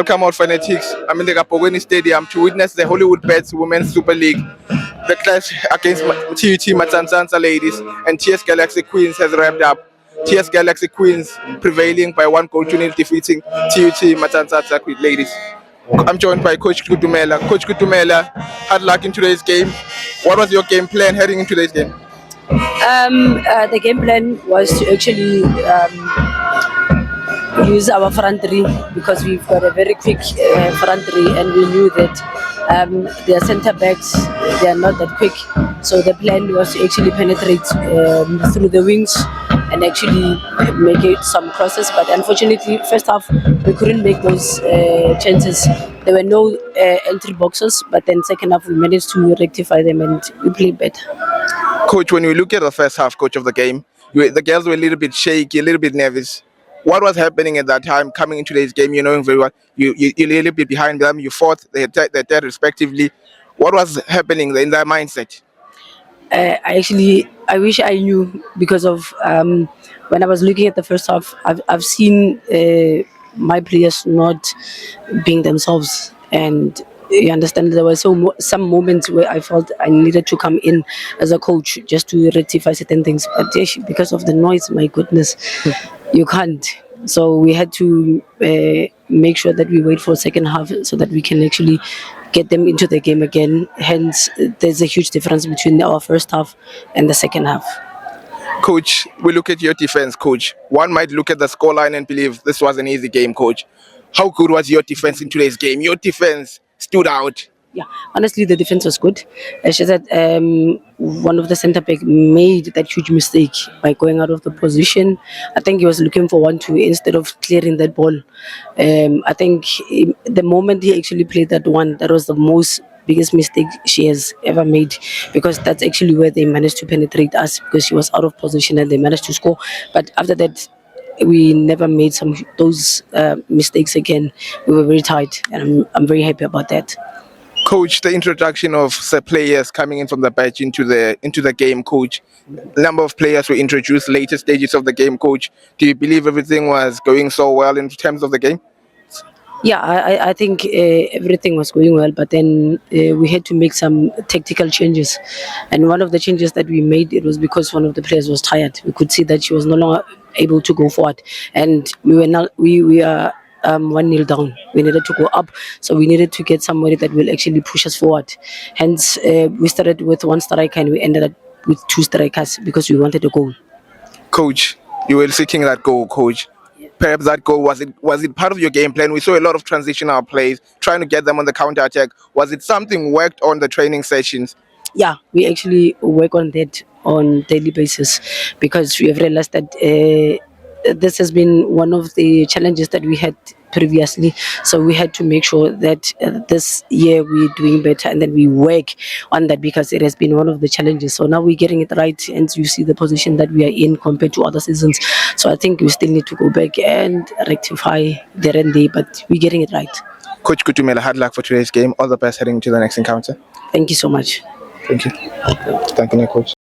Welcome out fanatics. I'm in the KABOKWENI Stadium to witness the Hollywood Bets Women's Super League. The clash against TUT Matsansansa ladies and TS Galaxy Queens has wrapped up. TS Galaxy Queens prevailing by 1 goal to 0, defeating TUT Matsansansa ladies. I'm joined by Coach Kutumela. Coach Kutumela, hard luck in today's game. What was your game plan heading into today's game? The game plan was to actually use our front three because we've got a very quick front three, and we knew that their centre backs, they are not that quick. So the plan was to actually penetrate through the wings and actually make it some crosses. But unfortunately, first half we couldn't make those chances. There were no entry boxes, but then second half we managed to rectify them and we played better. Coach, when we look at the first half, coach, of the game, the girls were a little bit shaky, a little bit nervous. What was happening at that time coming into today's game? You knowing very well, you're a little bit behind them, you fought, they third respectively. What was happening in their mindset? I wish I knew, because of when I was looking at the first half, I've seen my players not being themselves, and you understand there were some moments where I felt I needed to come in as a coach just to rectify certain things, but because of the noise, my goodness, you can't. So we had to make sure that we wait for second half so that we can actually get them into the game again. Hence, there's a huge difference between our first half and the second half. Coach, we look at your defense, coach. One might look at the scoreline and believe this was an easy game, coach. How good was your defense in today's game? Your defense stood out. Yeah, honestly, the defense was good. It's just that one of the centre back made that huge mistake by going out of the position. I think he was looking for 1-2 instead of clearing that ball. I think the moment he actually played that one, that was the biggest mistake she has ever made, because that's actually where they managed to penetrate us, because she was out of position and they managed to score. But after that, we never made those mistakes again. We were very tight, and I'm very happy about that. Coach, the introduction of players coming in from the bench into the game, coach. A number of players were introduced later stages of the game, coach. Do you believe everything was going so well in terms of the game? Yeah, I think everything was going well, but then we had to make some tactical changes. And one of the changes that we made, it was because one of the players was tired. We could see that she was no longer able to go forward, and we are 1-0 down. We needed to go up, so we needed to get somebody that will actually push us forward. Hence, we started with one striker and we ended up with 2 strikers because we wanted a goal. Coach, you were seeking that goal, coach. Perhaps that goal, was it part of your game plan? We saw a lot of transitional plays, trying to get them on the counter attack. Was it something worked on the training sessions? Yeah, we actually work on that on daily basis, because we have realized that this has been one of the challenges that we had previously. So we had to make sure that this year we're doing better, and then we work on that, because it has been one of the challenges. So now we're getting it right, and you see the position that we are in compared to other seasons. So I think we still need to go back and rectify there and there, but we're getting it right. Coach Kutumela, hard luck for today's game. All the best heading to the next encounter. Thank you so much. Thank you. Thank you, coach.